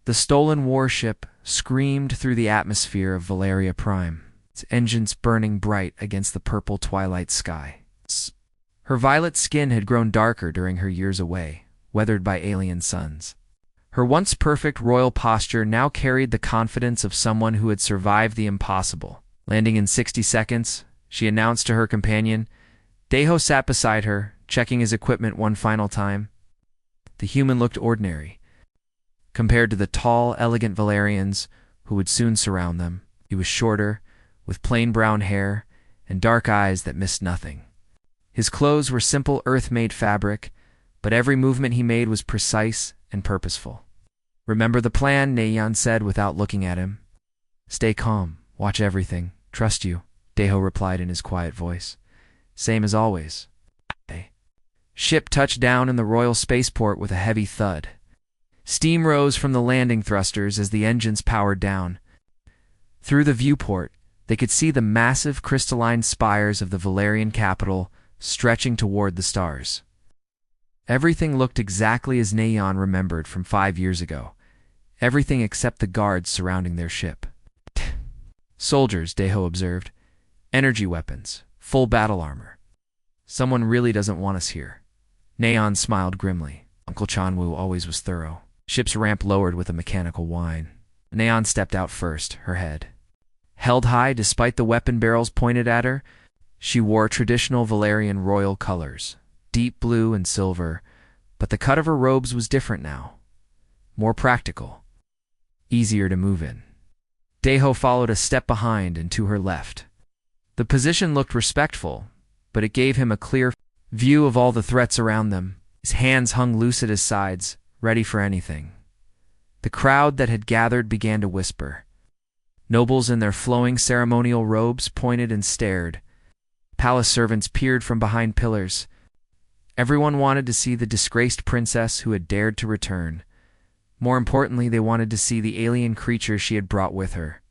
The stolen warship screamed through the atmosphere of Valeria Prime, its engines burning bright against the purple twilight sky. Her violet skin had grown darker during her years away, weathered by alien suns. Her once perfect royal posture now carried the confidence of someone who had survived the impossible. Landing in 60 seconds, she announced to her companion. Deho sat beside her, checking his equipment one final time. The human looked ordinary, compared to the tall, elegant Valerians who would soon surround them. He was shorter, with plain brown hair and dark eyes that missed nothing. His clothes were simple earth-made fabric, but every movement he made was precise and purposeful. "Remember the plan," Nayan said without looking at him. "Stay calm, watch everything, trust you," Deho replied in his quiet voice. "Same as always." Ship touched down in the royal spaceport with a heavy thud. Steam rose from the landing thrusters as the engines powered down. Through the viewport, they could see the massive crystalline spires of the Valerian capital stretching toward the stars. Everything looked exactly as Nayan remembered from 5 years ago. Everything except the guards surrounding their ship. "Soldiers," Deho observed. "Energy weapons, full battle armor. Someone really doesn't want us here." Nayan smiled grimly. Uncle Chanwu always was thorough. Ship's ramp lowered with a mechanical whine. Nayan stepped out first, her head held high despite the weapon barrels pointed at her. She wore traditional Valerian royal colors, deep blue and silver, but the cut of her robes was different now. More practical, easier to move in. Deho followed a step behind and to her left. The position looked respectful, but it gave him a clear view of all the threats around them. His hands hung loose at his sides, ready for anything. The crowd that had gathered began to whisper. Nobles in their flowing ceremonial robes pointed and stared. Palace servants peered from behind pillars. Everyone wanted to see the disgraced princess who had dared to return. More importantly, they wanted to see the alien creature she had brought with her.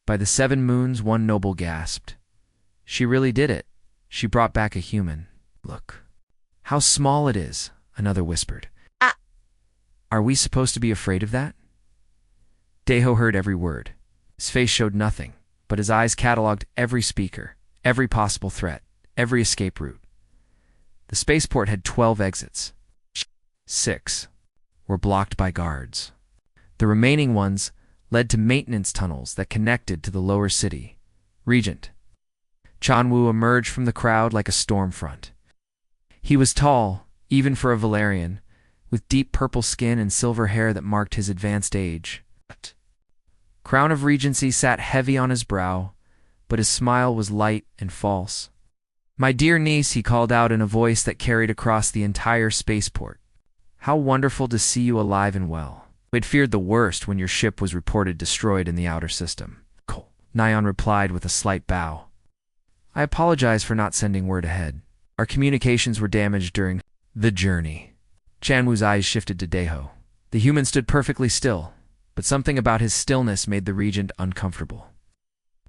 By the 7 moons, one noble gasped. "She really did it. She brought back a human." "Look, how small it is," another whispered. "Ah! Are we supposed to be afraid of that?" Deho heard every word. His face showed nothing, but his eyes catalogued every speaker, every possible threat, every escape route. The spaceport had 12 exits. 6 were blocked by guards. The remaining ones led to maintenance tunnels that connected to the lower city. Regent Chanwu emerged from the crowd like a storm front. He was tall, even for a Valerian, with deep purple skin and silver hair that marked his advanced age. Crown of Regency sat heavy on his brow, but his smile was light and false. "My dear niece," he called out in a voice that carried across the entire spaceport. "How wonderful to see you alive and well. We'd feared the worst when your ship was reported destroyed in the outer system." Nayan replied with a slight bow. "I apologize for not sending word ahead. Our communications were damaged during the journey." Chanwu's eyes shifted to Deho. The human stood perfectly still, but something about his stillness made the regent uncomfortable.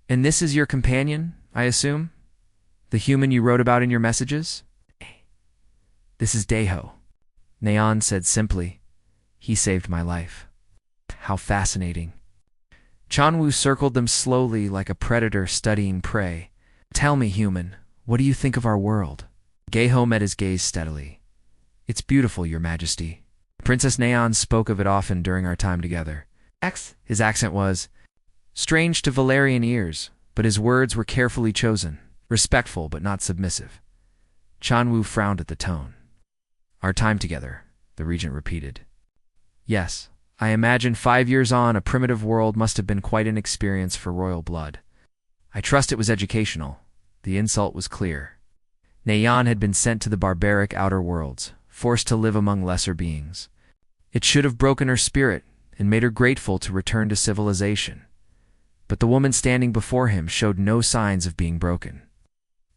"And this is your companion, I assume? The human you wrote about in your messages?" "This is Deho," Nayan said simply. "He saved my life." "How fascinating." Chanwu circled them slowly like a predator studying prey. "Tell me, human, what do you think of our world?" Deho met his gaze steadily. "It's beautiful, Your Majesty. Princess Nayan spoke of it often during our time together." His accent was strange to Valerian ears, but his words were carefully chosen, respectful but not submissive. Chanwu frowned at the tone. "Our time together," the regent repeated. "Yes, I imagine 5 years on, a primitive world must have been quite an experience for royal blood. I trust it was educational." The insult was clear. Nayan had been sent to the barbaric outer worlds, forced to live among lesser beings. It should have broken her spirit and made her grateful to return to civilization. But the woman standing before him showed no signs of being broken.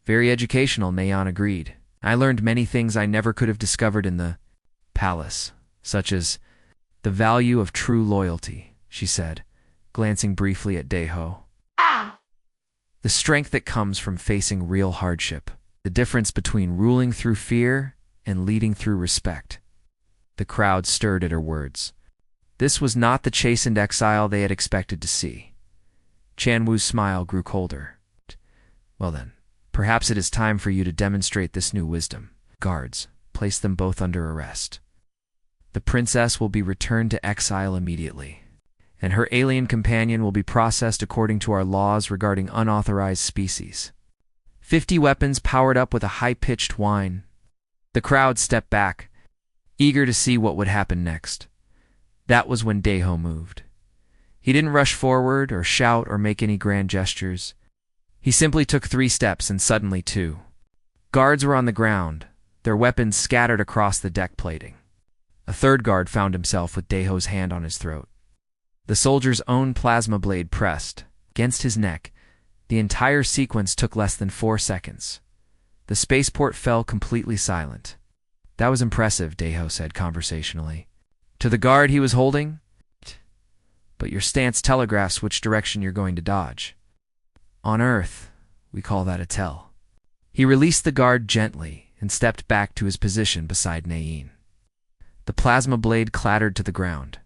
"Very educational," Nayan agreed. "I learned many things I never could have discovered in the palace, such as the value of true loyalty," she said, glancing briefly at Deho. "The strength that comes from facing real hardship. The difference between ruling through fear and leading through respect." The crowd stirred at her words. This was not the chastened exile they had expected to see. Chan Wu's smile grew colder. Well then, perhaps it is time for you to demonstrate this new wisdom. Guards, place them both under arrest. The princess will be returned to exile immediately, and her alien companion will be processed according to our laws regarding unauthorized species. 50 weapons powered up with a high-pitched whine. The crowd stepped back, eager to see what would happen next. That was when Daeho moved. He didn't rush forward or shout or make any grand gestures. He simply took 3 steps, and suddenly 2. Guards were on the ground, their weapons scattered across the deck plating. A third guard found himself with Daeho's hand on his throat. The soldier's own plasma blade pressed against his neck. The entire sequence took less than 4 seconds. The spaceport fell completely silent. That was impressive, Daeho said conversationally. To the guard he was holding, but your stance telegraphs which direction you're going to dodge. On Earth, we call that a tell. He released the guard gently and stepped back to his position beside Nain. The plasma blade clattered to the ground.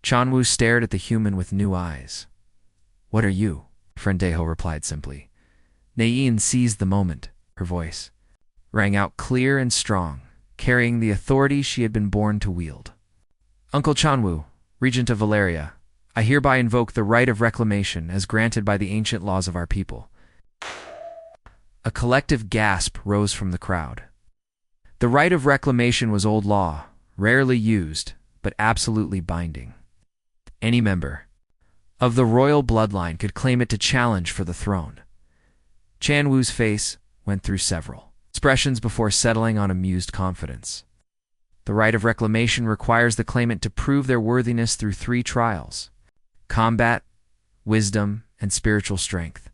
Chan Wu stared at the human with new eyes. What are you? Friend Daeho replied simply. Nain seized the moment. Her voice rang out clear and strong, carrying the authority she had been born to wield. Uncle Chan Wu, Regent of Valeria, I hereby invoke the right of reclamation as granted by the ancient laws of our people. A collective gasp rose from the crowd. The right of reclamation was old law, rarely used, but absolutely binding. Any member of the royal bloodline could claim it to challenge for the throne. Chan Wu's face went through several expressions before settling on amused confidence. The right of reclamation requires the claimant to prove their worthiness through 3 trials: combat, wisdom, and spiritual strength.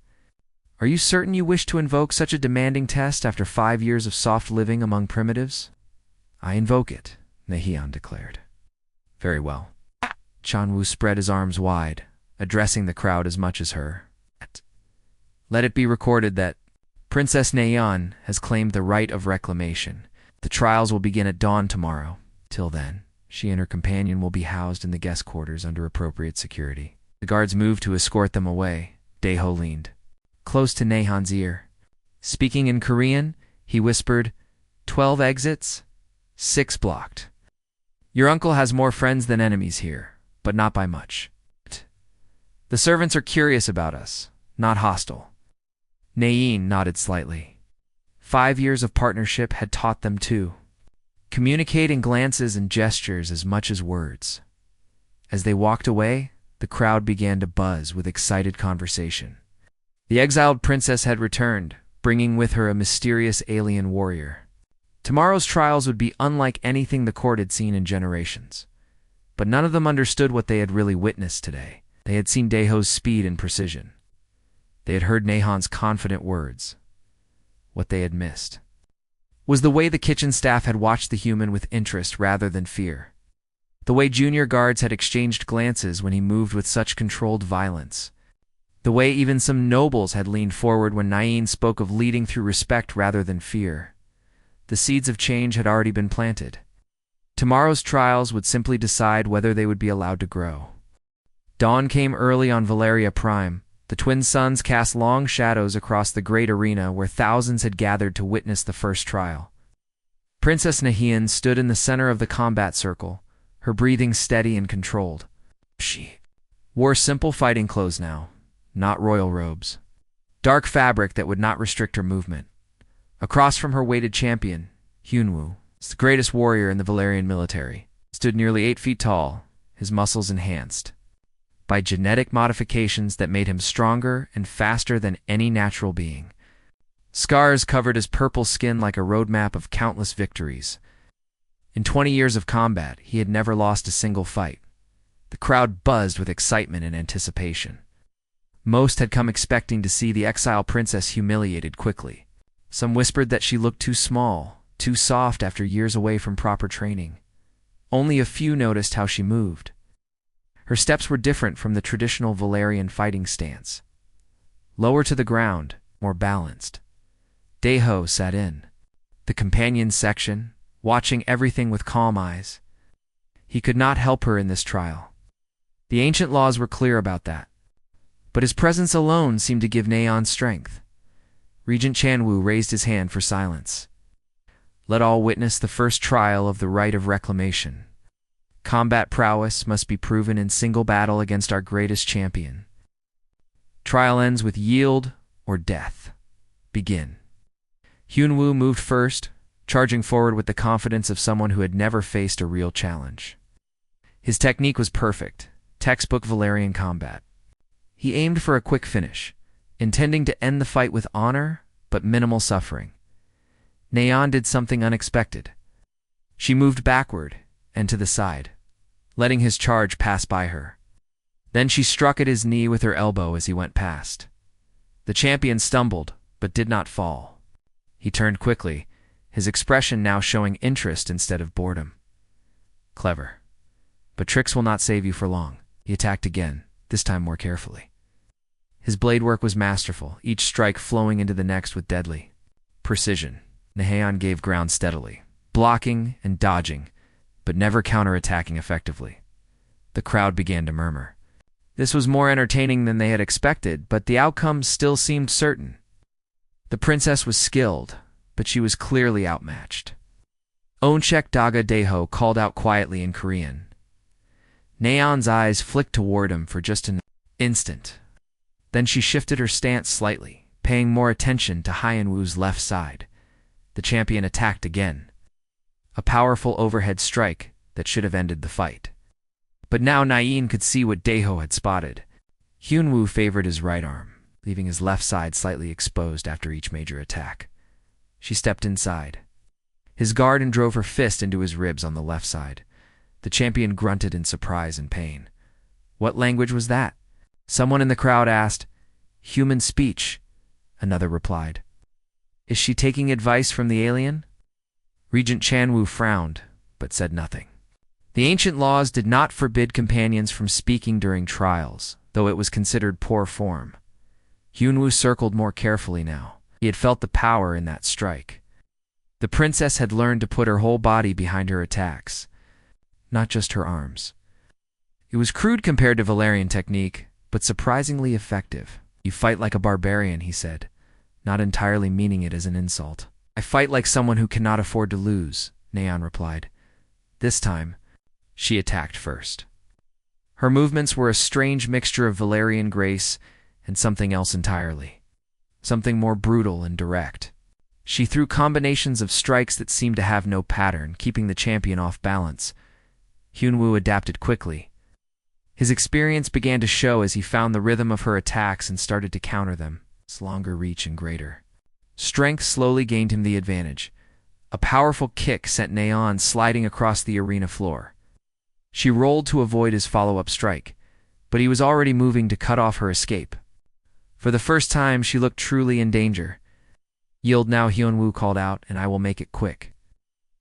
Are you certain you wish to invoke such a demanding test after 5 years of soft living among primitives? I invoke it, Nahian declared. Very well. Chan Wu spread his arms wide, addressing the crowd as much as her. Let it be recorded that Princess Nayan has claimed the right of reclamation. The trials will begin at dawn tomorrow. Till then, she and her companion will be housed in the guest quarters under appropriate security. The guards moved to escort them away. Daeho leaned close to Nahan's ear. Speaking in Korean, he whispered, 12 exits, 6 blocked. Your uncle has more friends than enemies here, but not by much. The servants are curious about us, not hostile. Nain nodded slightly. 5 years of partnership had taught them too. Communicate in glances and gestures as much as words. As they walked away, the crowd began to buzz with excited conversation. The exiled princess had returned, bringing with her a mysterious alien warrior. Tomorrow's trials would be unlike anything the court had seen in generations. But none of them understood what they had really witnessed today. They had seen Daeho's speed and precision. They had heard Nahan's confident words. What they had missed was the way the kitchen staff had watched the human with interest rather than fear. The way junior guards had exchanged glances when he moved with such controlled violence. The way even some nobles had leaned forward when Nain spoke of leading through respect rather than fear. The seeds of change had already been planted. Tomorrow's trials would simply decide whether they would be allowed to grow. Dawn came early on Valeria Prime. The twin suns cast long shadows across the great arena where thousands had gathered to witness the first trial. Princess Nahian stood in the center of the combat circle, her breathing steady and controlled. She wore simple fighting clothes now, not royal robes. Dark fabric that would not restrict her movement. Across from her waited champion, Hyunwoo, the greatest warrior in the Valerian military, stood nearly 8 feet tall, his muscles enhanced by genetic modifications that made him stronger and faster than any natural being. Scars covered his purple skin like a roadmap of countless victories. In 20 years of combat, he had never lost a single fight. The crowd buzzed with excitement and anticipation. Most had come expecting to see the exile princess humiliated quickly. Some whispered that she looked too small, too soft after years away from proper training. Only a few noticed how she moved. Her steps were different from the traditional Valerian fighting stance. Lower to the ground, more balanced. Daeho sat in the companion section, watching everything with calm eyes. He could not help her in this trial. The ancient laws were clear about that. But his presence alone seemed to give Neon strength. Regent Chanwu raised his hand for silence. Let all witness the first trial of the right of reclamation. Combat prowess must be proven in single battle against our greatest champion. Trial ends with yield or death. Begin. Hyunwoo moved first, charging forward with the confidence of someone who had never faced a real challenge. His technique was perfect, textbook Valerian combat. He aimed for a quick finish, intending to end the fight with honor but minimal suffering. Neon did something unexpected. She moved backward and to the side, letting his charge pass by her. Then she struck at his knee with her elbow as he went past. The champion stumbled, but did not fall. He turned quickly, his expression now showing interest instead of boredom. Clever. But tricks will not save you for long. He attacked again, this time more carefully. His blade work was masterful, each strike flowing into the next with deadly precision. Neon gave ground steadily, blocking and dodging, but never counterattacking effectively. The crowd began to murmur. This was more entertaining than they had expected, but the outcome still seemed certain. The princess was skilled, but she was clearly outmatched. Onchek Daga Daeho called out quietly in Korean. Neon's eyes flicked toward him for just an instant. Then she shifted her stance slightly, paying more attention to Hyunwoo's left side. The champion attacked again. A powerful overhead strike that should have ended the fight. But now Naean could see what Daeho had spotted. Hyunwoo favored his right arm, leaving his left side slightly exposed after each major attack. She stepped inside. His guard and drove her fist into his ribs on the left side. The champion grunted in surprise and pain. What language was that? Someone in the crowd asked. Human speech, another replied. Is she taking advice from the alien? Regent Chanwu frowned, but said nothing. The ancient laws did not forbid companions from speaking during trials, though it was considered poor form. Hyunwoo circled more carefully now. He had felt the power in that strike. The princess had learned to put her whole body behind her attacks, not just her arms. It was crude compared to Valerian technique, but surprisingly effective. You fight like a barbarian, he said, not entirely meaning it as an insult. I fight like someone who cannot afford to lose, Neon replied. This time, she attacked first. Her movements were a strange mixture of Valerian grace and something else entirely. Something more brutal and direct. She threw combinations of strikes that seemed to have no pattern, keeping the champion off balance. Hyunwoo adapted quickly. His experience began to show as he found the rhythm of her attacks and started to counter them, its longer reach and greater. Strength slowly gained him the advantage. A powerful kick sent Neon sliding across the arena floor. She rolled to avoid his follow-up strike, but he was already moving to cut off her escape. For the first time, she looked truly in danger. Yield now, Hyunwoo called out, and I will make it quick.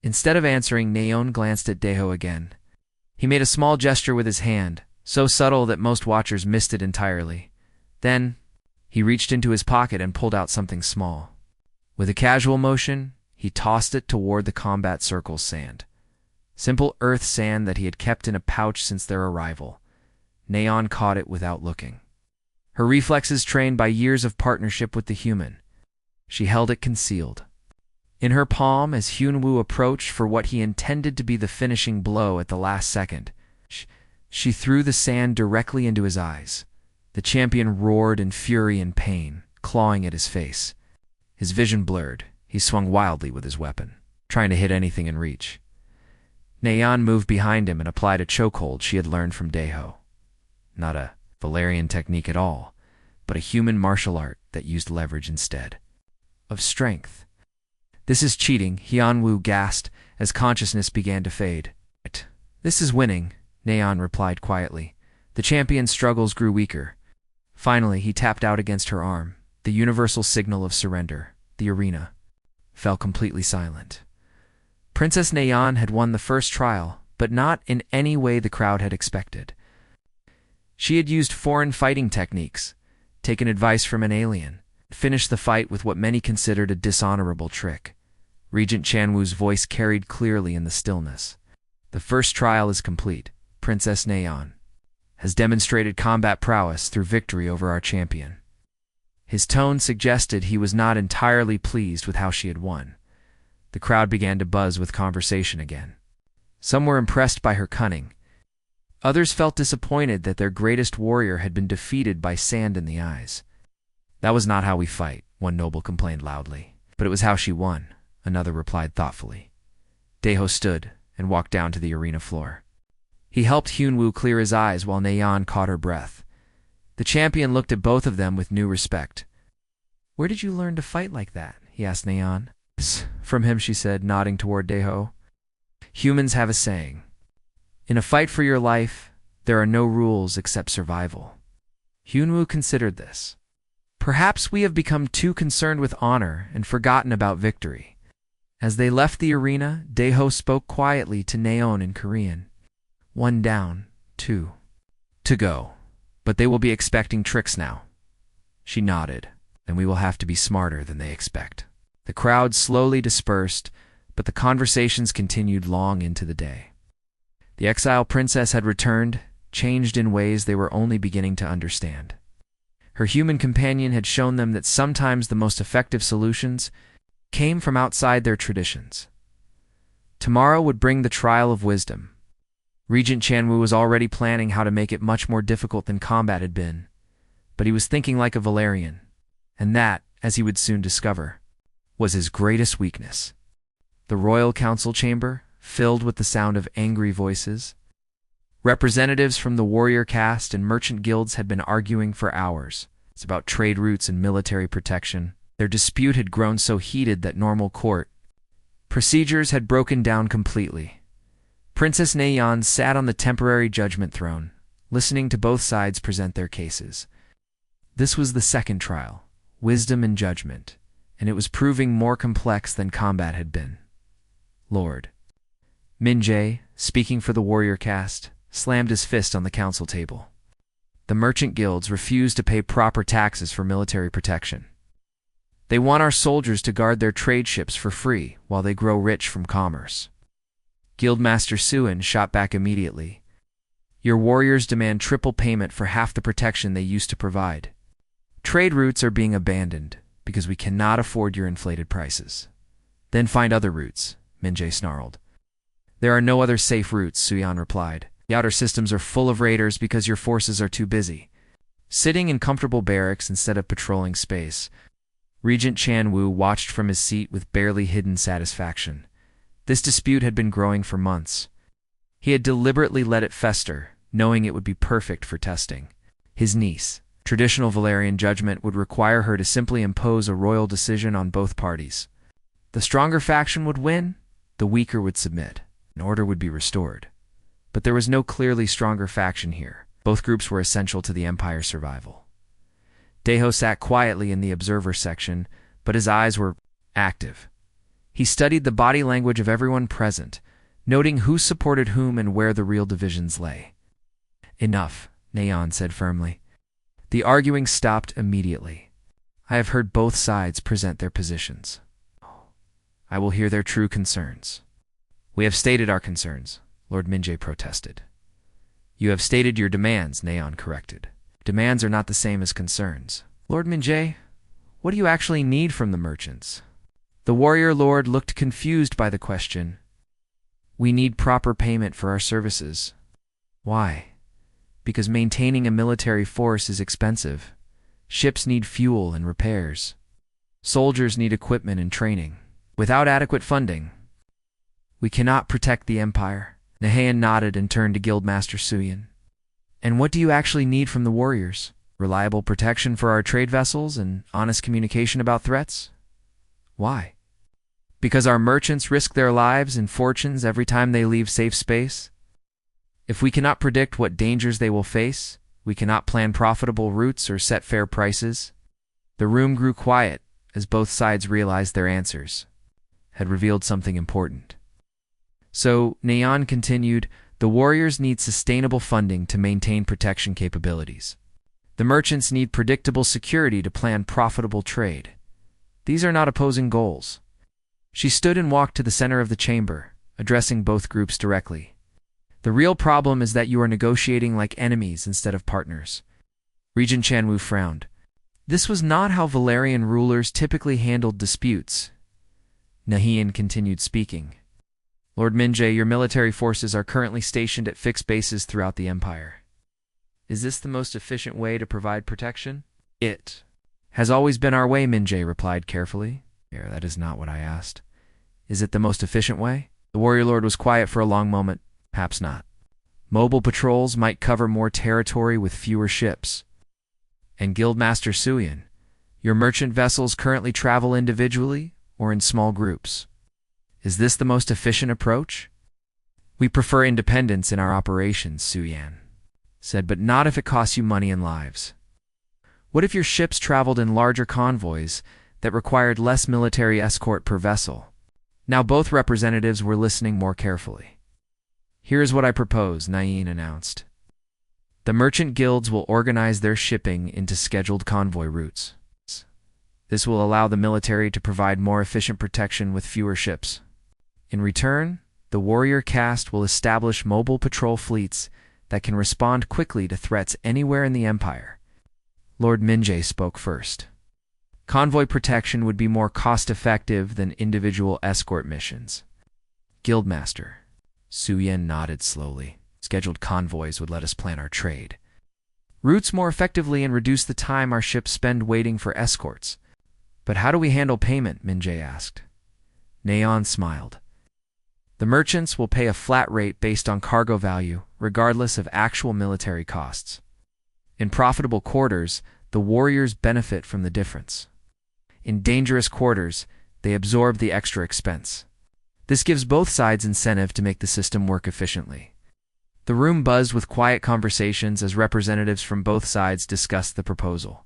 Instead of answering, Neon glanced at Daeho again. He made a small gesture with his hand, so subtle that most watchers missed it entirely. Then, he reached into his pocket and pulled out something small. With a casual motion, he tossed it toward the combat circle's sand. Simple earth sand that he had kept in a pouch since their arrival. Neon caught it without looking. Her reflexes trained by years of partnership with the human. She held it concealed. In her palm, as Hyunwoo approached for what he intended to be the finishing blow at the last second, she threw the sand directly into his eyes. The champion roared in fury and pain, clawing at his face. His vision blurred. He swung wildly with his weapon, trying to hit anything in reach. Neon moved behind him and applied a chokehold she had learned from Daeho. Not a Valerian technique at all, but a human martial art that used leverage instead of strength. This is cheating, Hyunwoo gasped as consciousness began to fade. This is winning, Neon replied quietly. The champion's struggles grew weaker. Finally, he tapped out against her arm, the universal signal of surrender. The arena fell completely silent. Princess Neon had won the first trial, but not in any way the crowd had expected. She had used foreign fighting techniques, taken advice from an alien, finished the fight with what many considered a dishonorable trick. Regent Chanwu's voice carried clearly in the stillness. The first trial is complete. Princess Neon has demonstrated combat prowess through victory over our champion. His tone suggested he was not entirely pleased with how she had won. The crowd began to buzz with conversation again. Some were impressed by her cunning. Others felt disappointed that their greatest warrior had been defeated by sand in the eyes. That was not how we fight, one noble complained loudly. But it was how she won, another replied thoughtfully. Daeho stood and walked down to the arena floor. He helped Hyunwoo clear his eyes while Nayeon caught her breath. The champion looked at both of them with new respect. "Where did you learn to fight like that?" he asked Nayeon. "From him," she said, nodding toward Daeho. "Humans have a saying. In a fight for your life, there are no rules except survival." Hyunwoo considered this. Perhaps we have become too concerned with honor and forgotten about victory. As they left the arena, Daeho spoke quietly to Nayeon in Korean. "One down, 2 to go. But they will be expecting tricks now." She nodded. "And we will have to be smarter than they expect." The crowd slowly dispersed, but the conversations continued long into the day. The exile princess had returned, changed in ways they were only beginning to understand. Her human companion had shown them that sometimes the most effective solutions came from outside their traditions. Tomorrow would bring the trial of wisdom. Regent Chanwu was already planning how to make it much more difficult than combat had been, but he was thinking like a Valerian, and that, as he would soon discover, was his greatest weakness. The royal council chamber, filled with the sound of angry voices. Representatives from the warrior caste and merchant guilds had been arguing for hours. It's about trade routes and military protection. Their dispute had grown so heated that normal court procedures had broken down completely. Princess Nayeon sat on the temporary judgment throne, listening to both sides present their cases. This was the second trial, wisdom and judgment, and it was proving more complex than combat had been. Lord Min-jae, speaking for the warrior caste, slammed his fist on the council table. The merchant guilds refused to pay proper taxes for military protection. They want our soldiers to guard their trade ships for free while they grow rich from commerce. Guildmaster Suin shot back immediately. Your warriors demand triple payment for half the protection they used to provide. Trade routes are being abandoned because we cannot afford your inflated prices. Then find other routes, Min-jae snarled. There are no other safe routes, Suyan replied. The outer systems are full of raiders because your forces are too busy, sitting in comfortable barracks instead of patrolling space. Regent Chanwu watched from his seat with barely hidden satisfaction. This dispute had been growing for months. He had deliberately let it fester, knowing it would be perfect for testing. His niece, traditional Valerian judgment would require her to simply impose a royal decision on both parties. The stronger faction would win, the weaker would submit, and order would be restored. But there was no clearly stronger faction here. Both groups were essential to the Empire's survival. Daeho sat quietly in the observer section, but his eyes were active. He studied the body language of everyone present, noting who supported whom and where the real divisions lay. Enough, Nayeon said firmly. The arguing stopped immediately. I have heard both sides present their positions. I will hear their true concerns. We have stated our concerns, Lord Min-jae protested. You have stated your demands, Nayeon corrected. Demands are not the same as concerns. Lord Min-jae, what do you actually need from the merchants? The warrior lord looked confused by the question. We need proper payment for our services. Why? Because maintaining a military force is expensive. Ships need fuel and repairs. Soldiers need equipment and training. Without adequate funding, we cannot protect the Empire. Nayeon nodded and turned to Guildmaster Suyin. And what do you actually need from the warriors? Reliable protection for our trade vessels and honest communication about threats? Why? Because our merchants risk their lives and fortunes every time they leave safe space? If we cannot predict what dangers they will face, we cannot plan profitable routes or set fair prices. The room grew quiet as both sides realized their answers had revealed something important. So, Nayeon continued, the warriors need sustainable funding to maintain protection capabilities. The merchants need predictable security to plan profitable trade. These are not opposing goals. She stood and walked to the center of the chamber, addressing both groups directly. The real problem is that you are negotiating like enemies instead of partners. Regent Chanwu frowned. This was not how Valerian rulers typically handled disputes. Nahian continued speaking. Lord Minjay, your military forces are currently stationed at fixed bases throughout the Empire. Is this the most efficient way to provide protection? It has always been our way, Minjay replied carefully. That is not what I asked. Is it the most efficient way? The warrior lord was quiet for a long moment. Perhaps not. Mobile patrols might cover more territory with fewer ships. And Guildmaster Suyin, your merchant vessels currently travel individually or in small groups. Is this the most efficient approach? We prefer independence in our operations, Suyan said, but not if it costs you money and lives. What if your ships traveled in larger convoys that required less military escort per vessel? Now both representatives were listening more carefully. Here is what I propose, Nain announced. The merchant guilds will organize their shipping into scheduled convoy routes. This will allow the military to provide more efficient protection with fewer ships. In return, the warrior caste will establish mobile patrol fleets that can respond quickly to threats anywhere in the Empire. Lord Minjay spoke first. Convoy protection would be more cost-effective than individual escort missions. Guildmaster Suyin nodded slowly. Scheduled convoys would let us plan our trade routes more effectively and reduce the time our ships spend waiting for escorts. But how do we handle payment? Minjay asked. Naon smiled. The merchants will pay a flat rate based on cargo value, regardless of actual military costs. In profitable quarters, the warriors benefit from the difference. In dangerous quarters, they absorb the extra expense. This gives both sides incentive to make the system work efficiently. The room buzzed with quiet conversations as representatives from both sides discussed the proposal.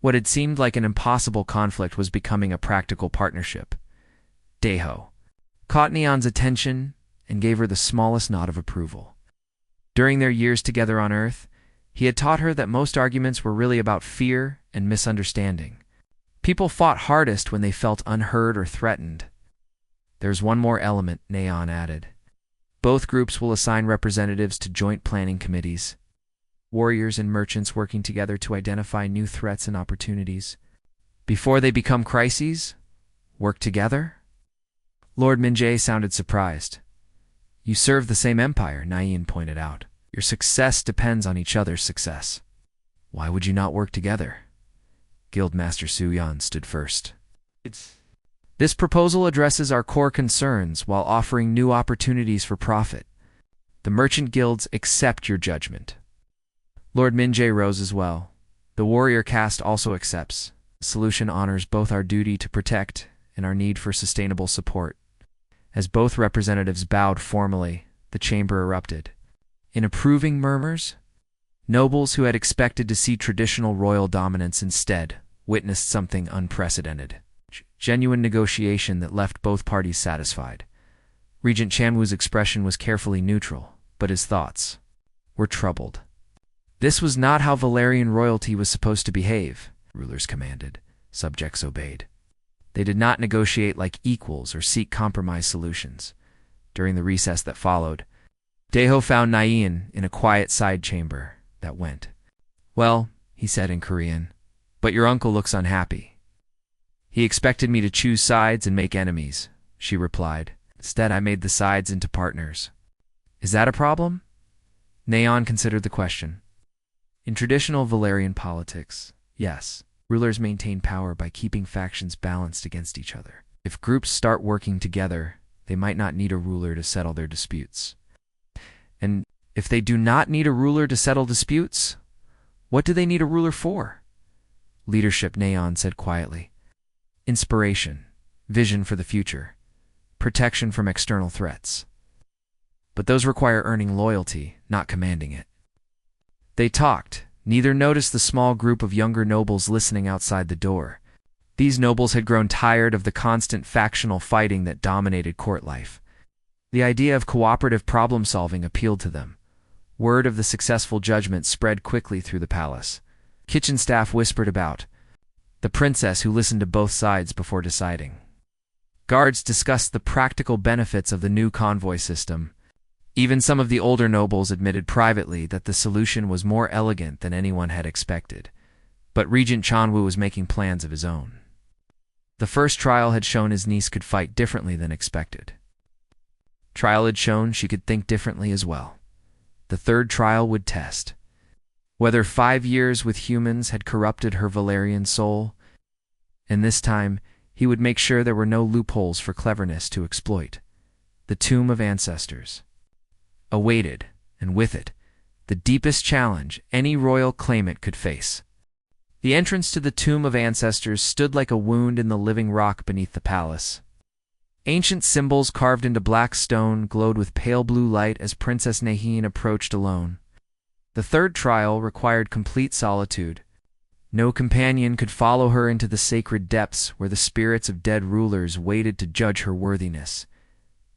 What had seemed like an impossible conflict was becoming a practical partnership. Deho caught Neon's attention and gave her the smallest nod of approval. During their years together on Earth, he had taught her that most arguments were really about fear and misunderstanding. People fought hardest when they felt unheard or threatened. There's one more element, Neon added. Both groups will assign representatives to joint planning committees. Warriors and merchants working together to identify new threats and opportunities. Before they become crises, work together? Lord Minjay sounded surprised. You serve the same empire, Nain pointed out. Your success depends on each other's success. Why would you not work together? Guildmaster Suyan stood first. This proposal addresses our core concerns while offering new opportunities for profit. The merchant guilds accept your judgment. Lord Minjay rose as well. The warrior caste also accepts. The solution honors both our duty to protect and our need for sustainable support. As both representatives bowed formally, the chamber erupted. In approving murmurs, nobles who had expected to see traditional royal dominance instead witnessed something unprecedented. Genuine negotiation that left both parties satisfied. Regent Chanwu's expression was carefully neutral, but his thoughts were troubled. This was not how Valerian royalty was supposed to behave. Rulers commanded, subjects obeyed. They did not negotiate like equals or seek compromise solutions. During the recess that followed, Deho found Nain in a quiet side chamber that went. Well, he said in Korean, but your uncle looks unhappy. He expected me to choose sides and make enemies, she replied. Instead, I made the sides into partners. Is that a problem? Naon considered the question. In traditional Valerian politics, yes. Rulers maintain power by keeping factions balanced against each other. If groups start working together, they might not need a ruler to settle their disputes. And if they do not need a ruler to settle disputes, what do they need a ruler for? Leadership, Naon said quietly. Inspiration, vision for the future, protection from external threats. But those require earning loyalty, not commanding it. They talked. Neither noticed the small group of younger nobles listening outside the door. These nobles had grown tired of the constant factional fighting that dominated court life. The idea of cooperative problem-solving appealed to them. Word of the successful judgment spread quickly through the palace. Kitchen staff whispered about the princess who listened to both sides before deciding. Guards discussed the practical benefits of the new convoy system. Even some of the older nobles admitted privately that the solution was more elegant than anyone had expected, but Regent Chanwu was making plans of his own. The first trial had shown his niece could fight differently than expected. Trial had shown she could think differently as well. The third trial would test whether 5 years with humans had corrupted her Valerian soul, and this time he would make sure there were no loopholes for cleverness to exploit. The Tomb of Ancestors awaited, and with it, the deepest challenge any royal claimant could face. The entrance to the Tomb of Ancestors stood like a wound in the living rock beneath the palace. Ancient symbols carved into black stone glowed with pale blue light as Princess Naheen approached alone. The third trial required complete solitude. No companion could follow her into the sacred depths where the spirits of dead rulers waited to judge her worthiness.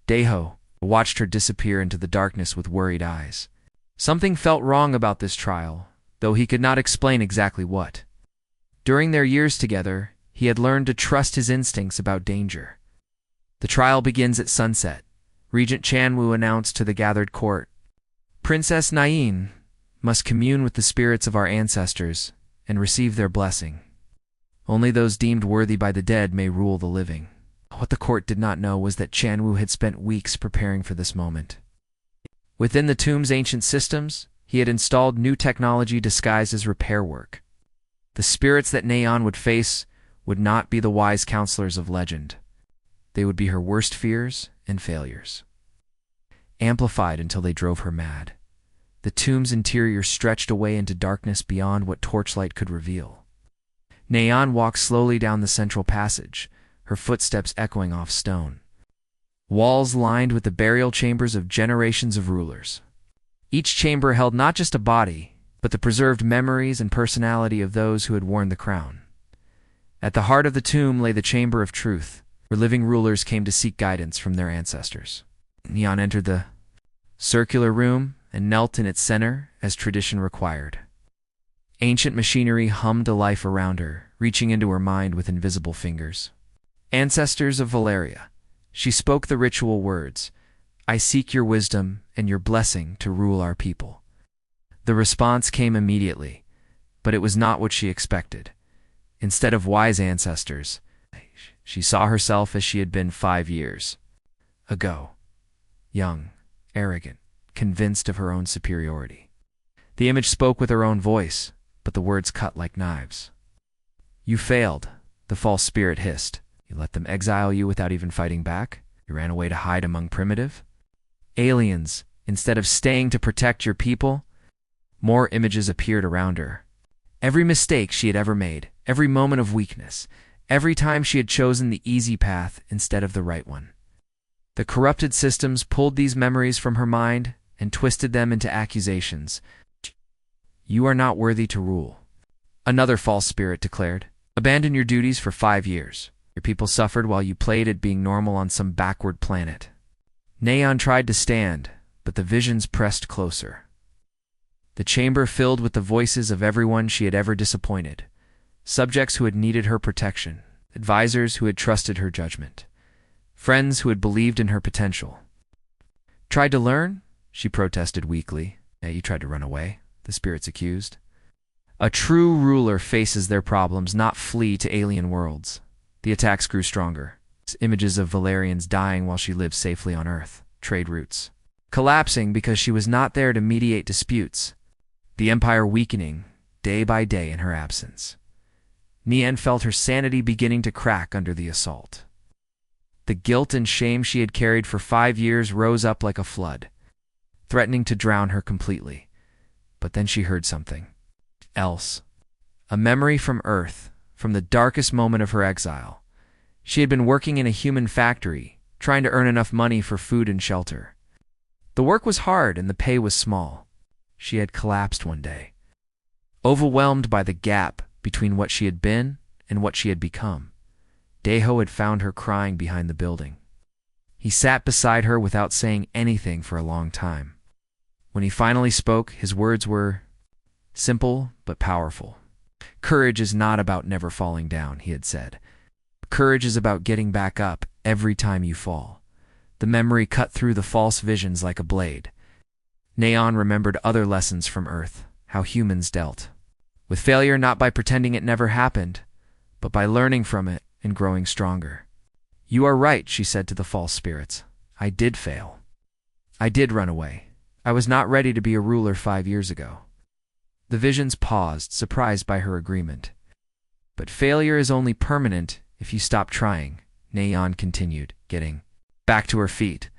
Daeho watched her disappear into the darkness with worried eyes. Something felt wrong about this trial, though he could not explain exactly what. During their years together, he had learned to trust his instincts about danger. The trial begins at sunset. Regent Chanwu announced to the gathered court, "Princess Naheen must commune with the spirits of our ancestors and receive their blessing. Only those deemed worthy by the dead may rule the living." What the court did not know was that Chanwu had spent weeks preparing for this moment. Within the tomb's ancient systems, he had installed new technology disguised as repair work. The spirits that Naeon would face would not be the wise counselors of legend. They would be her worst fears and failures, amplified until they drove her mad. The tomb's interior stretched away into darkness beyond what torchlight could reveal. Naeon walked slowly down the central passage, her footsteps echoing off stone. Walls lined with the burial chambers of generations of rulers. Each chamber held not just a body, but the preserved memories and personality of those who had worn the crown. At the heart of the tomb lay the Chamber of Truth, where living rulers came to seek guidance from their ancestors. Neon entered the circular room and knelt in its center as tradition required. Ancient machinery hummed to life around her, reaching into her mind with invisible fingers. "Ancestors of Valeria," she spoke the ritual words, "I seek your wisdom and your blessing to rule our people." The response came immediately, but it was not what she expected. Instead of wise ancestors, she saw herself as she had been 5 years ago, young, arrogant, convinced of her own superiority. The image spoke with her own voice, but the words cut like knives. "You failed," the false spirit hissed. "You let them exile you without even fighting back? You ran away to hide among primitive aliens, instead of staying to protect your people?" More images appeared around her. Every mistake she had ever made, every moment of weakness, every time she had chosen the easy path instead of the right one. The corrupted systems pulled these memories from her mind and twisted them into accusations. "You are not worthy to rule," another false spirit declared. "Abandon your duties for 5 years. Your people suffered while you played at being normal on some backward planet." Naeon tried to stand, but the visions pressed closer. The chamber filled with the voices of everyone she had ever disappointed, subjects who had needed her protection, advisors who had trusted her judgment, friends who had believed in her potential. "Tried to learn?" she protested weakly. "You tried to run away," the spirits accused. "A true ruler faces their problems, not flee to alien worlds." The attacks grew stronger. Images of Valerians dying while she lived safely on Earth, trade routes collapsing because she was not there to mediate disputes, the Empire weakening day by day in her absence. Nien felt her sanity beginning to crack under the assault. The guilt and shame she had carried for 5 years rose up like a flood, threatening to drown her completely. But then she heard something else. A memory from Earth, from the darkest moment of her exile. She had been working in a human factory, trying to earn enough money for food and shelter. The work was hard and the pay was small. She had collapsed one day, overwhelmed by the gap between what she had been and what she had become. Daeho had found her crying behind the building. He sat beside her without saying anything for a long time. When he finally spoke, his words were simple but powerful. "Courage is not about never falling down," he had said. "Courage is about getting back up every time you fall. The memory cut through the false visions like a blade. Neon remembered other lessons from Earth, how humans dealt with failure not by pretending it never happened, but by learning from it and growing stronger. "You are right," she said to the false spirits. "I did fail. I did run away. I was not ready to be a ruler 5 years ago." The visions paused, surprised by her agreement. "But failure is only permanent if you stop trying," Neon continued, getting back to her feet.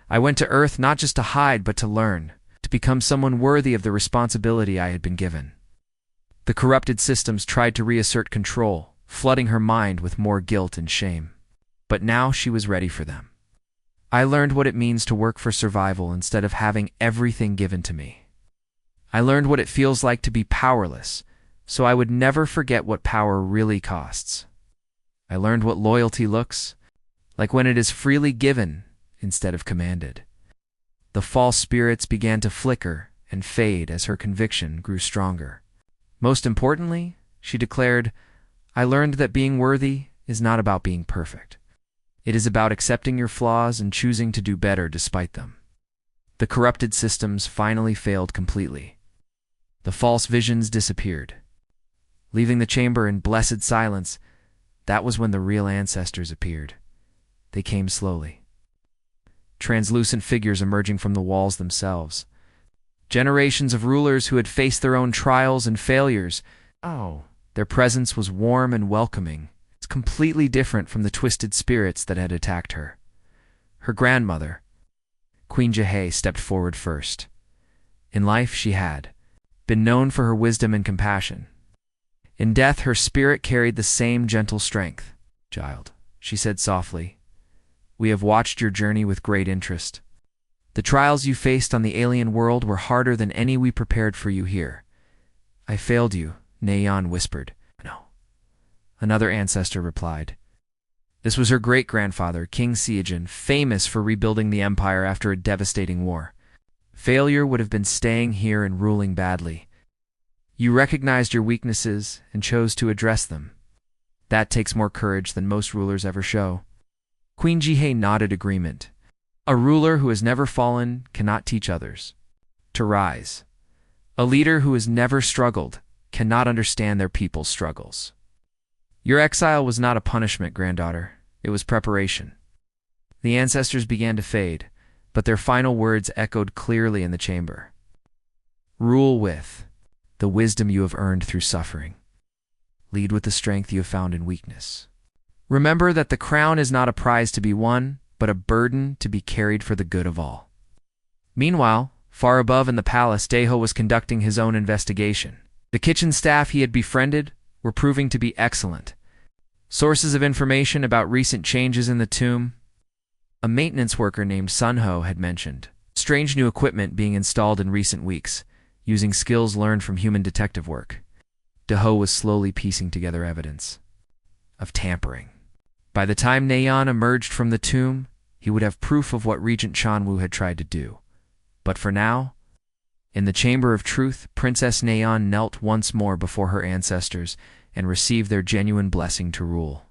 "I went to Earth not just to hide, but to learn, to become someone worthy of the responsibility I had been given." The corrupted systems tried to reassert control, flooding her mind with more guilt and shame. But now she was ready for them. "I learned what it means to work for survival instead of having everything given to me. I learned what it feels like to be powerless, so I would never forget what power really costs. I learned what loyalty looks like when it is freely given instead of commanded." The false spirits began to flicker and fade as her conviction grew stronger. "Most importantly," she declared, "I learned that being worthy is not about being perfect. It is about accepting your flaws and choosing to do better despite them." The corrupted systems finally failed completely. The false visions disappeared. Leaving the chamber in blessed silence, that was when the real ancestors appeared. They came slowly. Translucent figures emerging from the walls themselves. Generations of rulers who had faced their own trials and failures. Their presence was warm and welcoming. It's completely different from the twisted spirits that had attacked her. Her grandmother, Queen Jihei, stepped forward first. In life, she had been known for her wisdom and compassion. In death, her spirit carried the same gentle strength. "Child," she said softly, "we have watched your journey with great interest. The trials you faced on the alien world were harder than any we prepared for you here." "I failed you," Neon whispered. "No," another ancestor replied. This was her great-grandfather, King Seijin, famous for rebuilding the empire after a devastating war. "Failure would have been staying here and ruling badly. You recognized your weaknesses and chose to address them. That takes more courage than most rulers ever show." Queen Jihei nodded agreement. "A ruler who has never fallen cannot teach others to rise. A leader who has never struggled cannot understand their people's struggles. Your exile was not a punishment, granddaughter. It was preparation." The ancestors began to fade, but their final words echoed clearly in the chamber. "Rule with the wisdom you have earned through suffering. Lead with the strength you have found in weakness. Remember that the crown is not a prize to be won, but a burden to be carried for the good of all." Meanwhile, far above in the palace, Daeho was conducting his own investigation. The kitchen staff he had befriended were proving to be excellent. Sources of information about recent changes in the tomb. A maintenance worker named Sunho had mentioned strange new equipment being installed in recent weeks, using skills learned from human detective work. Daeho was slowly piecing together evidence of tampering. By the time Neon emerged from the tomb, he would have proof of what Regent Chanwu had tried to do. But for now, in the Chamber of Truth, Princess Neon knelt once more before her ancestors and received their genuine blessing to rule.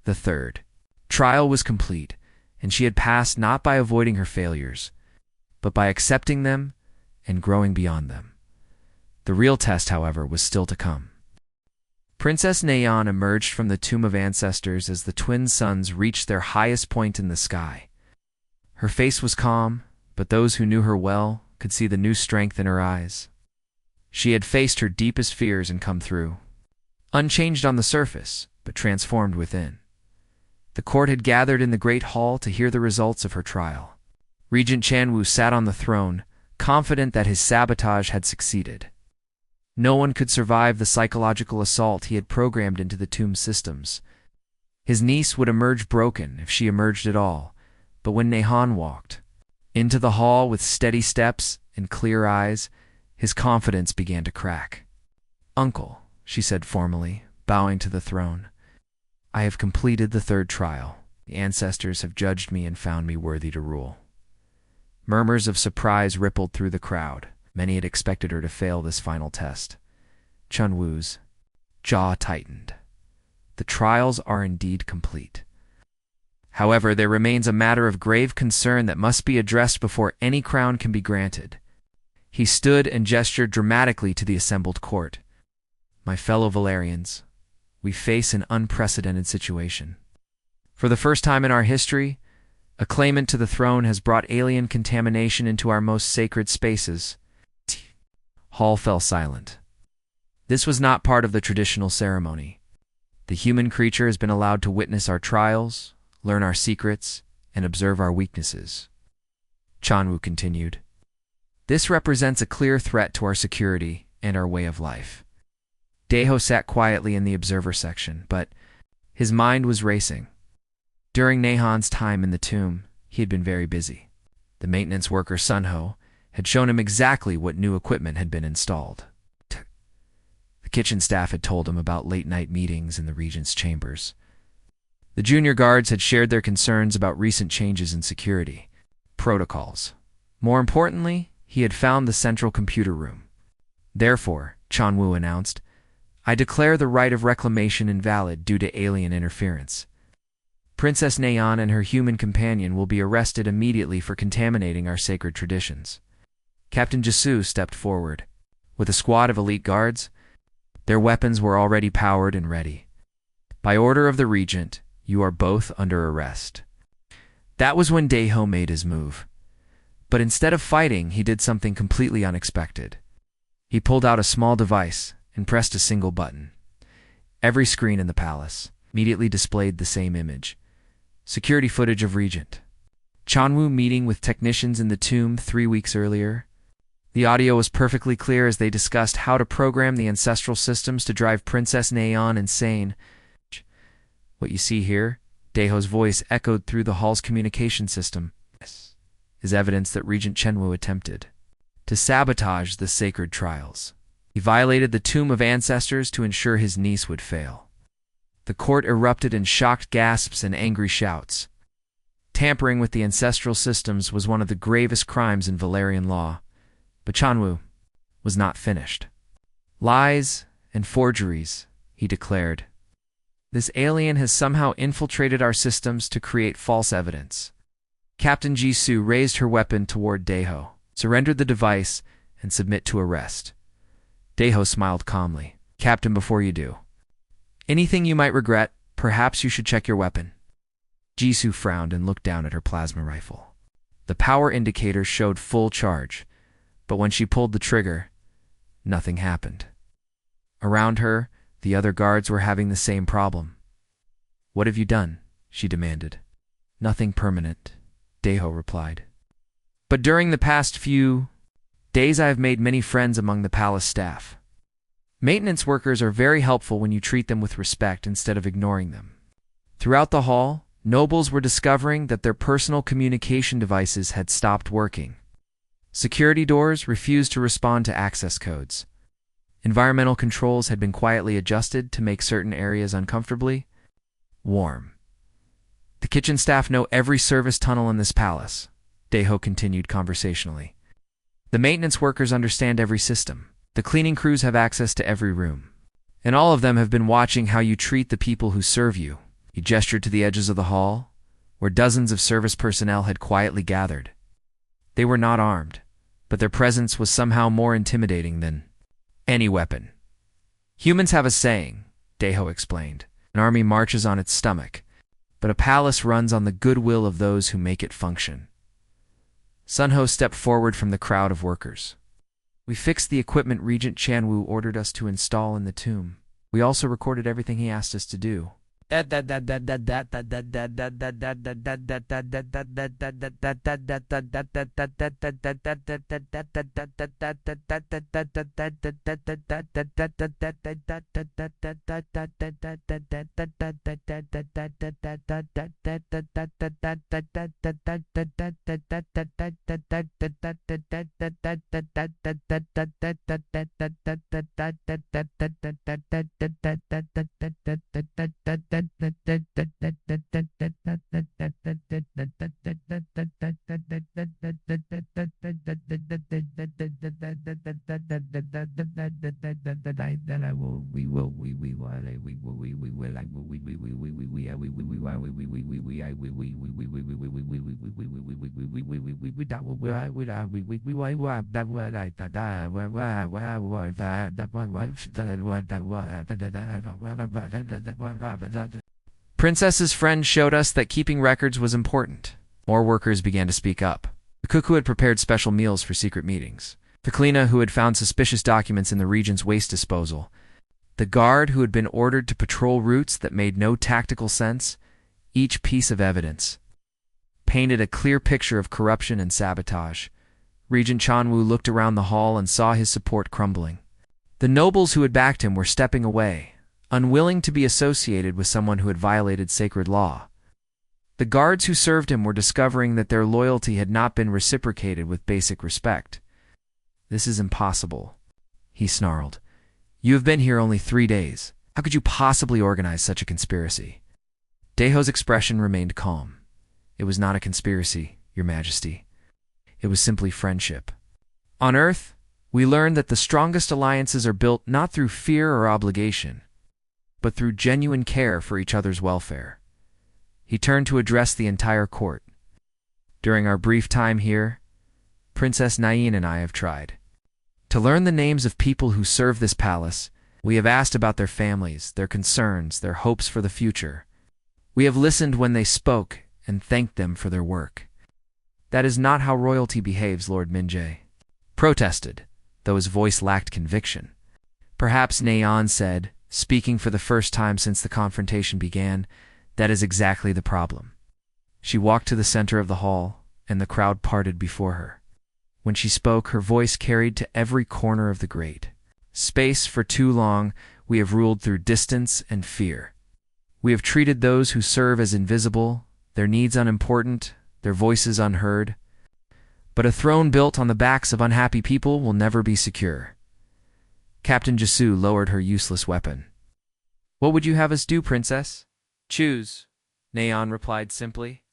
The third trial was complete, and she had passed not by avoiding her failures, but by accepting them and growing beyond them. The real test, however, was still to come. Princess Neon emerged from the Tomb of Ancestors as the twin suns reached their highest point in the sky. Her face was calm, but those who knew her well could see the new strength in her eyes. She had faced her deepest fears and come through. Unchanged on the surface, but transformed within. The court had gathered in the Great Hall to hear the results of her trial. Regent Chanwu sat on the throne, confident that his sabotage had succeeded. No one could survive the psychological assault he had programmed into the tomb's systems. His niece would emerge broken if she emerged at all, but when Nehan walked into the hall with steady steps and clear eyes, his confidence began to crack. "Uncle," she said formally, bowing to the throne, "I have completed the third trial. The ancestors have judged me and found me worthy to rule." Murmurs of surprise rippled through the crowd. Many had expected her to fail this final test. Chunwu's jaw tightened. "The trials are indeed complete." However, there remains a matter of grave concern that must be addressed before any crown can be granted. He stood and gestured dramatically to the assembled court. My fellow Valerians, we face an unprecedented situation. For the first time in our history, a claimant to the throne has brought alien contamination into our most sacred spaces. Hall fell silent. This was not part of the traditional ceremony. The human creature has been allowed to witness our trials, learn our secrets, and observe our weaknesses. Chanwu continued. This represents a clear threat to our security and our way of life. Daeho sat quietly in the observer section, but his mind was racing. During Nahan's time in the tomb, he had been very busy. The maintenance worker Sunho had shown him exactly what new equipment had been installed. The kitchen staff had told him about late-night meetings in the regent's chambers. The junior guards had shared their concerns about recent changes in security protocols. More importantly, he had found the central computer room. Therefore, Chanwu announced, I declare the right of reclamation invalid due to alien interference. Princess Nayan and her human companion will be arrested immediately for contaminating our sacred traditions. Captain Jisoo stepped forward. With a squad of elite guards, their weapons were already powered and ready. By order of the regent, you are both under arrest. That was when Daeho made his move. But instead of fighting, he did something completely unexpected. He pulled out a small device and pressed a single button. Every screen in the palace immediately displayed the same image. Security footage of Regent Chanwu meeting with technicians in the tomb 3 weeks earlier. The audio was perfectly clear as they discussed how to program the ancestral systems to drive Princess Nayan insane. What you see here, Daeho's voice echoed through the hall's communication system, is evidence that Regent Chenwu attempted to sabotage the sacred trials. He violated the Tomb of Ancestors to ensure his niece would fail. The court erupted in shocked gasps and angry shouts. Tampering with the ancestral systems was one of the gravest crimes in Valerian law, but Chanwu was not finished. Lies and forgeries, he declared. This alien has somehow infiltrated our systems to create false evidence. Captain Jisoo raised her weapon toward Daeho, surrendered the device, and submit to arrest. Daeho smiled calmly. Captain, before you do anything you might regret, perhaps you should check your weapon. Jisoo frowned and looked down at her plasma rifle. The power indicator showed full charge, but when she pulled the trigger, nothing happened. Around her, the other guards were having the same problem. What have you done? She demanded. Nothing permanent, Daeho replied. But during the past few days I have made many friends among the palace staff. Maintenance workers are very helpful when you treat them with respect instead of ignoring them. Throughout the hall, nobles were discovering that their personal communication devices had stopped working. Security doors refused to respond to access codes. Environmental controls had been quietly adjusted to make certain areas uncomfortably warm. The kitchen staff know every service tunnel in this palace, Daeho continued conversationally. The maintenance workers understand every system. The cleaning crews have access to every room. And all of them have been watching how you treat the people who serve you. He gestured to the edges of the hall, where dozens of service personnel had quietly gathered. They were not armed, but their presence was somehow more intimidating than any weapon. Humans have a saying, Daeho explained. An army marches on its stomach, but a palace runs on the goodwill of those who make it function. Sunho stepped forward from the crowd of workers. We fixed the equipment Regent Chanwu ordered us to install in the tomb. We also recorded everything he asked us to do. Princess's friend showed us that keeping records was important. More workers began to speak up. The cuckoo had prepared special meals for secret meetings. Fiklina, who had found suspicious documents in the regent's waste disposal. The guard, who had been ordered to patrol routes that made no tactical sense. Each piece of evidence painted a clear picture of corruption and sabotage. Regent Chanwu looked around the hall and saw his support crumbling. The nobles who had backed him were stepping away, unwilling to be associated with someone who had violated sacred law. The guards who served him were discovering that their loyalty had not been reciprocated with basic respect. "This is impossible," he snarled. "You have been here only 3 days. How could you possibly organize such a conspiracy?" Daeho's expression remained calm. "It was not a conspiracy, Your Majesty. It was simply friendship. On Earth, we learned that the strongest alliances are built not through fear or obligation, but through genuine care for each other's welfare." He turned to address the entire court. "During our brief time here, Princess Nain and I have tried to learn the names of people who serve this palace. We have asked about their families, their concerns, their hopes for the future. We have listened when they spoke and thanked them for their work. That is not how royalty behaves," Lord Minjae protested, though his voice lacked conviction. Perhaps Naeon said, speaking for the first time since the confrontation began, "That is exactly the problem." She walked to the center of the hall, and the crowd parted before her. When she spoke, her voice carried to every corner of the grate. "Space, for too long, we have ruled through distance and fear. We have treated those who serve as invisible, their needs unimportant, their voices unheard. But a throne built on the backs of unhappy people will never be secure." Captain Jesu lowered her useless weapon. "What would you have us do, Princess?" "Choose," Naeon replied simply.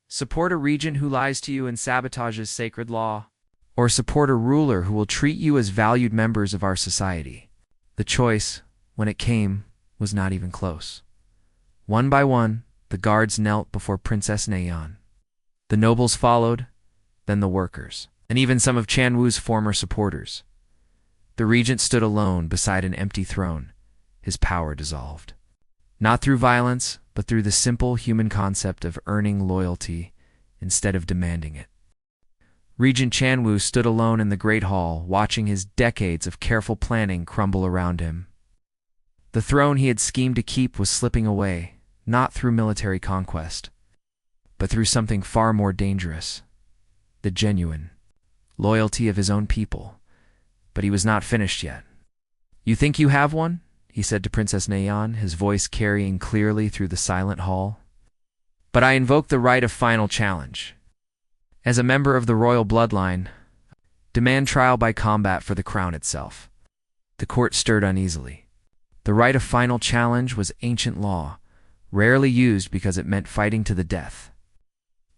"Support a regent who lies to you and sabotages sacred law, or support a ruler who will treat you as valued members of our society." The choice, when it came, was not even close. One by one, the guards knelt before Princess Naeon. The nobles followed, then the workers, and even some of Chanwu's former supporters. The regent stood alone beside an empty throne, his power dissolved. Not through violence, but through the simple human concept of earning loyalty instead of demanding it. Regent Chanwu stood alone in the great hall, watching his decades of careful planning crumble around him. The throne he had schemed to keep was slipping away, not through military conquest, but through something far more dangerous: the genuine loyalty of his own people. But he was not finished yet. "You think you have one?" he said to Princess Naeon, his voice carrying clearly through the silent hall. "But I invoke the right of final challenge. As a member of the royal bloodline, demand trial by combat for the crown itself." The court stirred uneasily. The right of final challenge was ancient law, rarely used because it meant fighting to the death.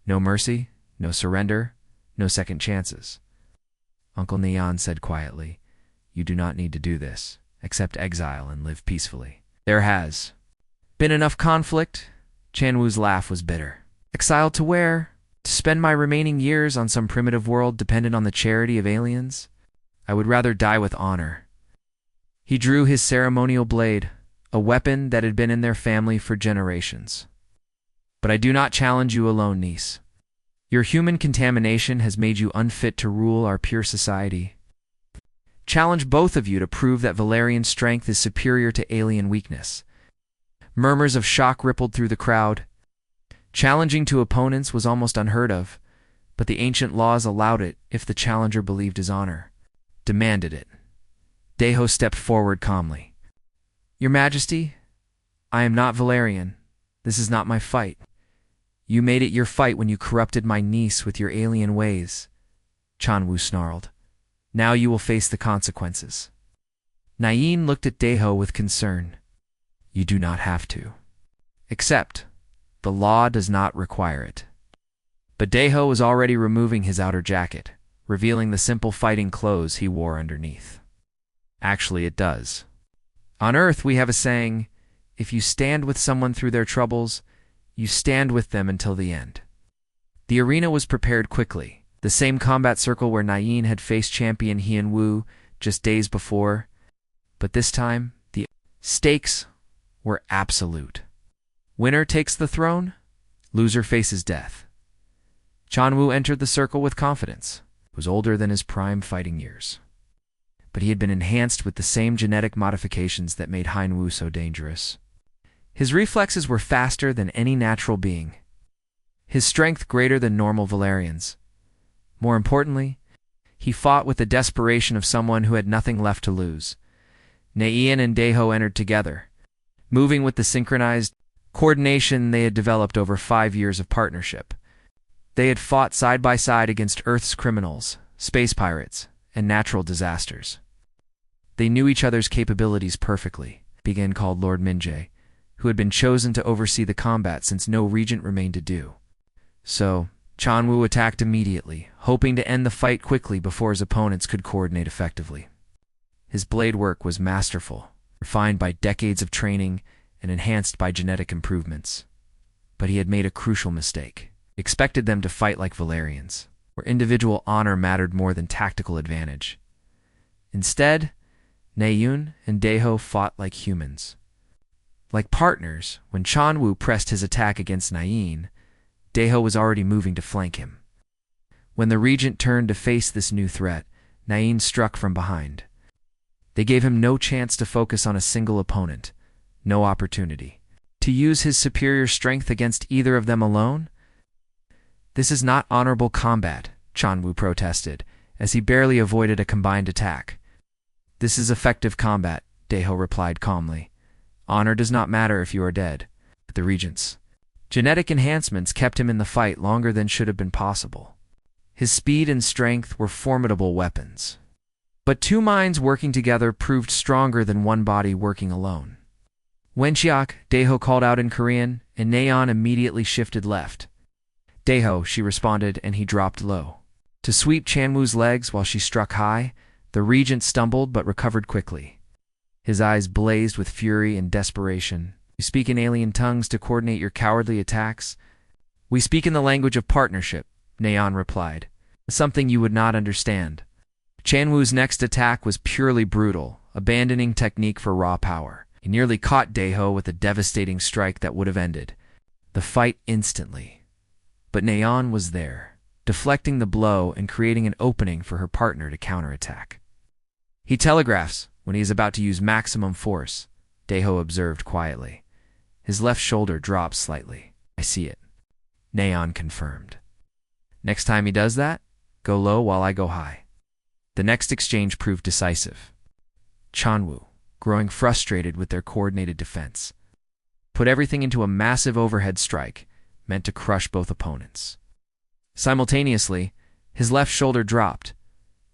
No mercy, no surrender, no second chances. Uncle Neon said quietly, "You do not need to do this. Accept exile and live peacefully." "There has been enough conflict." Chanwu's laugh was bitter. "Exiled to where? To spend my remaining years on some primitive world dependent on the charity of aliens? I would rather die with honor." He drew his ceremonial blade, a weapon that had been in their family for generations. "But I do not challenge you alone, niece. Your human contamination has made you unfit to rule our pure society. Challenge both of you to prove that Valerian strength is superior to alien weakness." Murmurs of shock rippled through the crowd. Challenging to opponents was almost unheard of, but the ancient laws allowed it if the challenger believed his honor, demanded it. Daeho stepped forward calmly. "Your Majesty, I am not Valerian. This is not my fight. You made it your fight when you corrupted my niece with your alien ways," Chanwu snarled. "Now you will face the consequences." Nain looked at Daeho with concern. "You do not have to." Except, the law does not require it. But Deho was already removing his outer jacket, revealing the simple fighting clothes he wore underneath. Actually, it does. On Earth, we have a saying, if you stand with someone through their troubles, you stand with them until the end. The arena was prepared quickly, the same combat circle where Nayin had faced champion Hien Wu just days before, but this time, the stakes were absolute. Winner takes the throne, loser faces death. Chanwu entered the circle with confidence. He was older than his prime fighting years, but he had been enhanced with the same genetic modifications that made Hien Wu so dangerous. His reflexes were faster than any natural being, his strength greater than normal Valerians. More importantly, he fought with the desperation of someone who had nothing left to lose. Nayin and Deho entered together, moving with the synchronized coordination they had developed over 5 years of partnership. They had fought side by side against Earth's criminals, space pirates, and natural disasters. They knew each other's capabilities perfectly, began called Lord Minjae, who had been chosen to oversee the combat since no regent remained to do. So, Chanwu attacked immediately, hoping to end the fight quickly before his opponents could coordinate effectively. His blade work was masterful, refined by decades of training and enhanced by genetic improvements. But he had made a crucial mistake. He expected them to fight like Valerians, where individual honor mattered more than tactical advantage. Instead, Nayin and Deho fought like humans. Like partners, when Chanwu pressed his attack against Nayin, Deho was already moving to flank him. When the regent turned to face this new threat, Nayin struck from behind. They gave him no chance to focus on a single opponent, no opportunity to use his superior strength against either of them alone. This is not honorable combat, Chanwu protested, as he barely avoided a combined attack. This is effective combat, Deho replied calmly. Honor does not matter if you are dead. The regent's genetic enhancements kept him in the fight longer than should have been possible. His speed and strength were formidable weapons. But 2 minds working together proved stronger than 1 body working alone. Wenchiak, Deho called out in Korean, and Nayon immediately shifted left. Deho, she responded, and he dropped low. To sweep Chanwu's legs while she struck high, the regent stumbled but recovered quickly. His eyes blazed with fury and desperation. You speak in alien tongues to coordinate your cowardly attacks? We speak in the language of partnership, Nayon replied. Something you would not understand. Chanwu's next attack was purely brutal, abandoning technique for raw power. He nearly caught Deho with a devastating strike that would have ended the fight instantly. But Nayon was there, deflecting the blow and creating an opening for her partner to counterattack. He telegraphs when he is about to use maximum force, Deho observed quietly. His left shoulder dropped slightly. I see it, Nayon confirmed. Next time he does that, go low while I go high. The next exchange proved decisive. Chanwu, growing frustrated with their coordinated defense, put everything into a massive overhead strike, meant to crush both opponents. Simultaneously, his left shoulder dropped.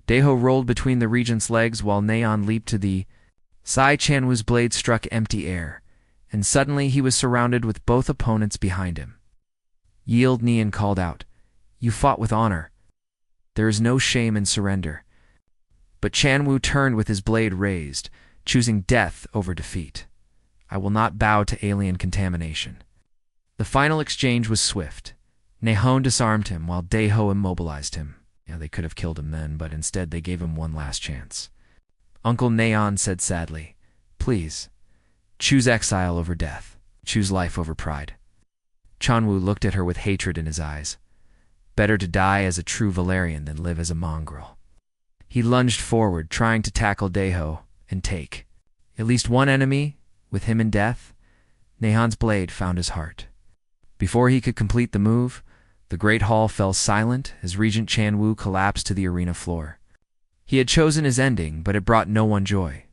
Deho rolled between the regent's legs while Nayon leaped to the side. Chanwu's blade struck empty air, and suddenly he was surrounded with both opponents behind him. Yield, Nayon called out. You fought with honor. There is no shame in surrender. But Chanwu turned with his blade raised, choosing death over defeat. I will not bow to alien contamination. The final exchange was swift. Nahon disarmed him while Deho immobilized him. They could have killed him then, but instead they gave him one last chance. Uncle Nayon said sadly, Please, choose exile over death. Choose life over pride. Chanwu looked at her with hatred in his eyes. Better to die as a true Valerian than live as a mongrel. He lunged forward, trying to tackle Deho and take at least one enemy. With him in death, Nahon's blade found his heart. Before he could complete the move, the great hall fell silent as Regent Chanwu collapsed to the arena floor. He had chosen his ending, but it brought no one joy.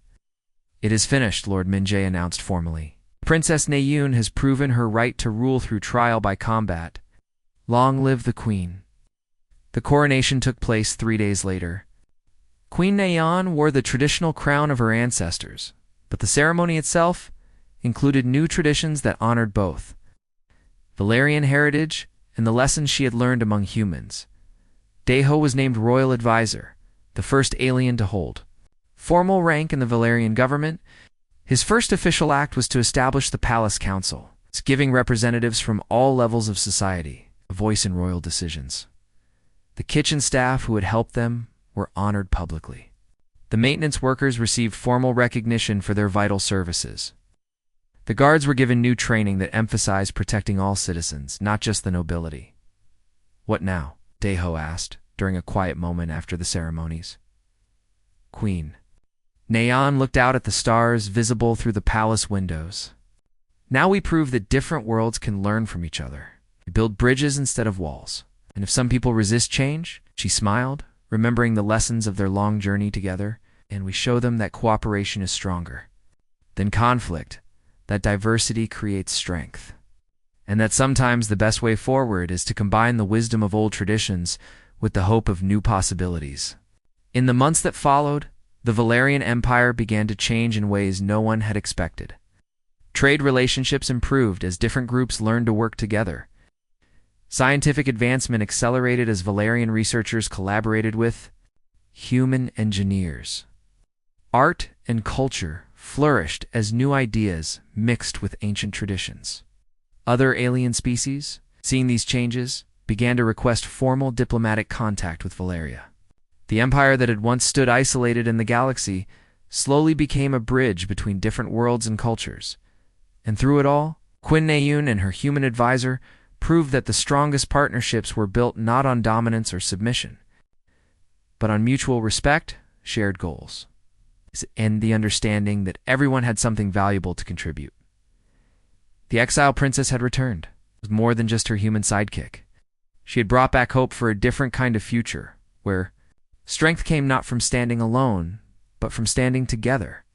It is finished, Lord Minjae announced formally. Princess Nayin has proven her right to rule through trial by combat. Long live the Queen. The coronation took place 3 days later. Queen Nayin wore the traditional crown of her ancestors, but the ceremony itself, included new traditions that honored both Valerian heritage and the lessons she had learned among humans. Deho was named Royal Advisor, the first alien to hold formal rank in the Valerian government. His first official act was to establish the Palace Council, giving representatives from all levels of society a voice in royal decisions. The kitchen staff who had helped them were honored publicly. The maintenance workers received formal recognition for their vital services. The guards were given new training that emphasized protecting all citizens, not just the nobility. "What now?" Deho asked, during a quiet moment after the ceremonies. Queen. Nayan looked out at the stars visible through the palace windows. "Now we prove that different worlds can learn from each other. We build bridges instead of walls. And if some people resist change," she smiled, remembering the lessons of their long journey together, "and we show them that cooperation is stronger than conflict, that diversity creates strength, and that sometimes the best way forward is to combine the wisdom of old traditions with the hope of new possibilities." In the months that followed, the Valerian Empire began to change in ways no one had expected. Trade relationships improved as different groups learned to work together. Scientific advancement accelerated as Valerian researchers collaborated with human engineers. Art and culture flourished as new ideas mixed with ancient traditions. Other alien species, seeing these changes, began to request formal diplomatic contact with Valeria. The empire that had once stood isolated in the galaxy slowly became a bridge between different worlds and cultures. And through it all, Quinn Nayun and her human advisor proved that the strongest partnerships were built not on dominance or submission, but on mutual respect, shared goals, and the understanding that everyone had something valuable to contribute. The exiled princess had returned. It was more than just her human sidekick. She had brought back hope for a different kind of future, where strength came not from standing alone, but from standing together.